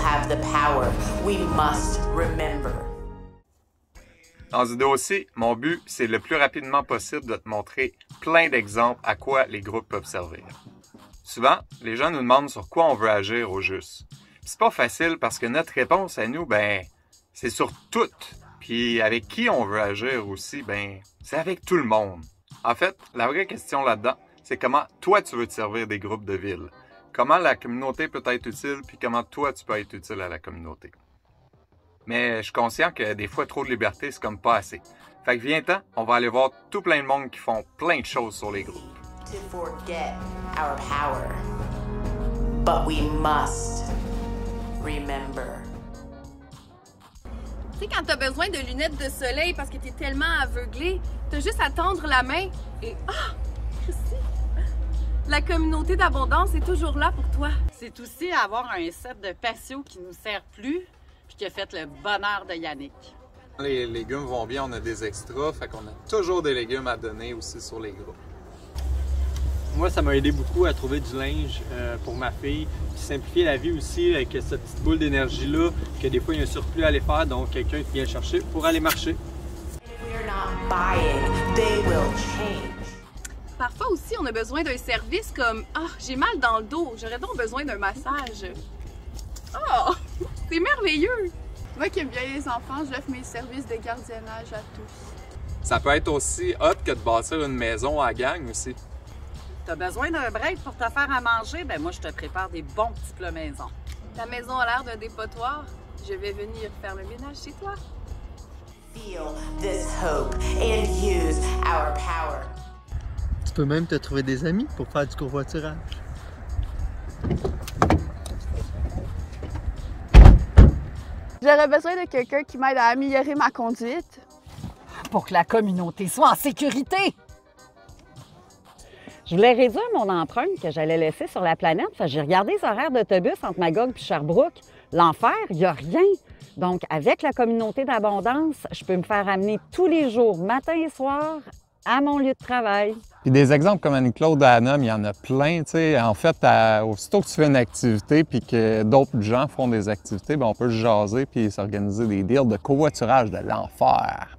have the power. We must remember. Dans ce vidéo-ci, mon but, c'est le plus rapidement possible de te montrer plein d'exemples à quoi les groupes peuvent servir. Souvent, les gens nous demandent sur quoi on veut agir au juste. C'est pas facile parce que notre réponse à nous, c'est sur tout. Puis avec qui on veut agir aussi, c'est avec tout le monde. En fait, la vraie question là-dedans, c'est comment toi tu veux te servir des groupes de ville. Comment la communauté peut être utile, puis comment toi tu peux être utile à la communauté. Mais je suis conscient que des fois, trop de liberté, c'est comme pas assez. Fait que viens-t'en, on va aller voir tout plein de monde qui font plein de choses sur les groupes. To forget our power. But we must remember. Tu sais, quand t'as besoin de lunettes de soleil parce que t'es tellement aveuglé, t'as juste à tendre la main et Christy, la communauté d'abondance est toujours là pour toi. C'est aussi avoir un set de patio qui nous sert plus puis qui a fait le bonheur de Yannick. Les légumes vont bien, on a des extras, fait qu'on a toujours des légumes à donner aussi sur les groupes. Moi, ça m'a aidé beaucoup à trouver du linge pour ma fille, puis simplifier la vie aussi avec cette petite boule d'énergie-là, que des fois il y a un surplus à aller faire, donc quelqu'un qui vient le chercher pour aller marcher. We're not buying, they will change. Parfois aussi, on a besoin d'un service comme « Ah, j'ai mal dans le dos, j'aurais donc besoin d'un massage. » Oh, c'est merveilleux! Moi qui aime bien les enfants, j'offre mes services de gardiennage à tous. Ça peut être aussi hot que de bâtir une maison à gang aussi. T'as besoin d'un break pour te faire à manger? Ben moi, je te prépare des bons petits plats maison. Ta maison a l'air d'un dépotoir. Je vais venir faire le ménage chez toi. Feel this hope and use our power. Tu peux même te trouver des amis pour faire du covoiturage. J'aurais besoin de quelqu'un qui m'aide à améliorer ma conduite. Pour que la communauté soit en sécurité! Je voulais réduire mon empreinte que j'allais laisser sur la planète. J'ai regardé les horaires d'autobus entre Magog et Sherbrooke. L'enfer, il n'y a rien. Donc, avec la communauté d'abondance, je peux me faire amener tous les jours, matin et soir, à mon lieu de travail. Puis des exemples comme Annie-Claude à Anam, il y en a plein. T'sais. En fait, aussitôt que tu fais une activité puis que d'autres gens font des activités, on peut se jaser puis s'organiser des deals de covoiturage de l'enfer.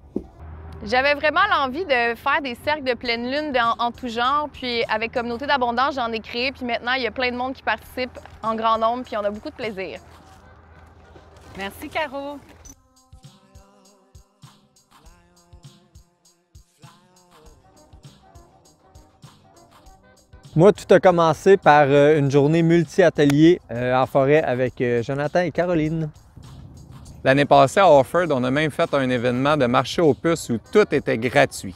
J'avais vraiment l'envie de faire des cercles de pleine lune en tout genre, puis avec Communauté d'abondance, j'en ai créé, puis maintenant, il y a plein de monde qui participe en grand nombre, puis on a beaucoup de plaisir. Merci, Caro! Moi, tout a commencé par une journée multi-atelier en forêt avec Jonathan et Caroline. L'année passée, à Offord, on a même fait un événement de marché aux puces où tout était gratuit.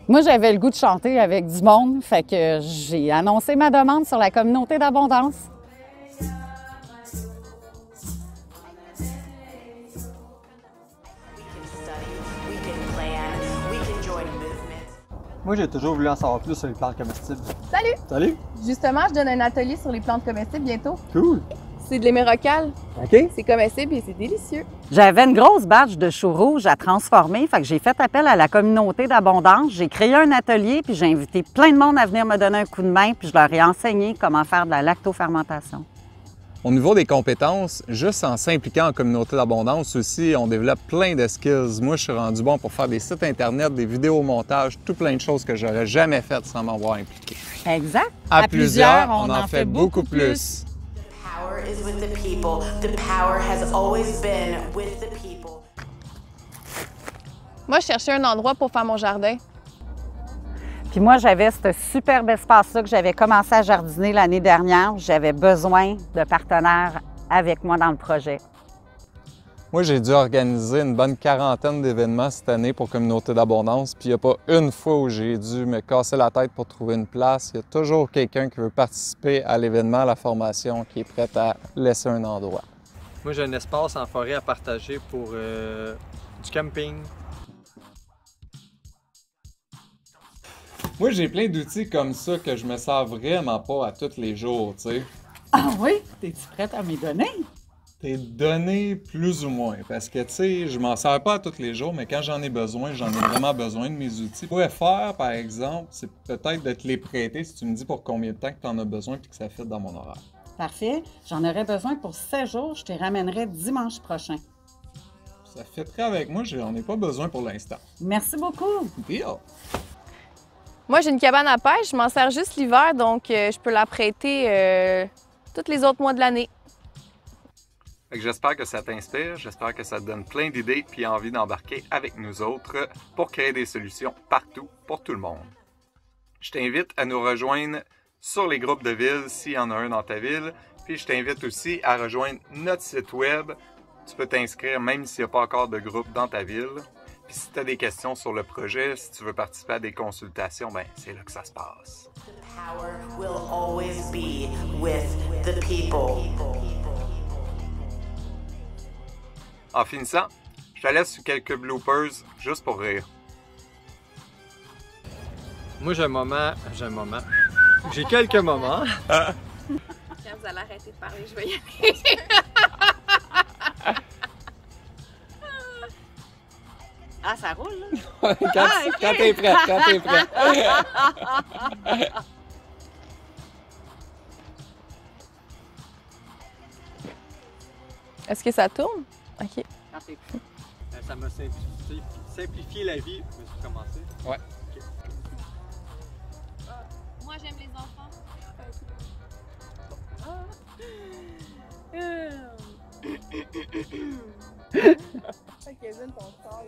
Moi, j'avais le goût de chanter avec du monde, fait que j'ai annoncé ma demande sur la communauté d'abondance. Moi, j'ai toujours voulu en savoir plus sur les plantes comestibles. Salut! Salut! Justement, je donne un atelier sur les plantes comestibles bientôt. Cool! C'est de l'hémérocale. OK. C'est comestible et c'est délicieux. J'avais une grosse batch de choux rouges à transformer, fait que j'ai fait appel à la communauté d'abondance. J'ai créé un atelier, puis j'ai invité plein de monde à venir me donner un coup de main, puis je leur ai enseigné comment faire de la lactofermentation. Au niveau des compétences, juste en s'impliquant en communauté d'abondance aussi, on développe plein de skills. Moi, je suis rendu bon pour faire des sites Internet, des vidéos montage, tout plein de choses que j'aurais jamais faites sans m'avoir impliqué. Exact. À plusieurs, on en fait beaucoup plus. The power is with the people. The power has always been with the people. Moi, je cherchais un endroit pour faire mon jardin. Puis moi, j'avais ce superbe espace-là que j'avais commencé à jardiner l'année dernière. J'avais besoin de partenaires avec moi dans le projet. Moi, j'ai dû organiser une bonne quarantaine d'événements cette année pour Communauté d'abondance, puis il n'y a pas une fois où j'ai dû me casser la tête pour trouver une place. Il y a toujours quelqu'un qui veut participer à l'événement, à la formation, qui est prêt à laisser un endroit. Moi, j'ai un espace en forêt à partager pour du camping. Moi, j'ai plein d'outils comme ça que je me sers vraiment pas à tous les jours, tu sais. Ah oui? T'es-tu prête à m'y donner? T'es donné plus ou moins, parce que, tu sais, je m'en sers pas à tous les jours, mais quand j'en ai besoin, j'en ai vraiment besoin de mes outils. Ce que je pourrais faire, par exemple, c'est peut-être de te les prêter si tu me dis pour combien de temps que t'en as besoin puis que ça fit dans mon horaire. Parfait. J'en aurais besoin pour 7 jours. Je te ramènerai dimanche prochain. Ça fitterait avec moi, j'en ai pas besoin pour l'instant. Merci beaucoup. Deal! Moi, j'ai une cabane à pêche, je m'en sers juste l'hiver, donc je peux la prêter tous les autres mois de l'année. Fait que j'espère que ça t'inspire, j'espère que ça te donne plein d'idées puis envie d'embarquer avec nous autres pour créer des solutions partout pour tout le monde. Je t'invite à nous rejoindre sur les groupes de ville s'il y en a un dans ta ville, puis je t'invite aussi à rejoindre notre site web. Tu peux t'inscrire même s'il n'y a pas encore de groupe dans ta ville. Puis si tu as des questions sur le projet, si tu veux participer à des consultations, ben c'est là que ça se passe. The power will always be with the people. En finissant, je te laisse sur quelques bloopers juste pour rire. Moi, j'ai J'ai quelques moments. Quand vous allez arrêter de parler, je vais y aller. Ah, ça roule, là? Quand t'es prêt, quand t'es prêt. Est-ce que ça tourne? OK. Quand t'es prêt. Ça m'a simplifié la vie. Je vais commencer. Ouais. Okay. Moi, j'aime les enfants. Kevin, ton corps,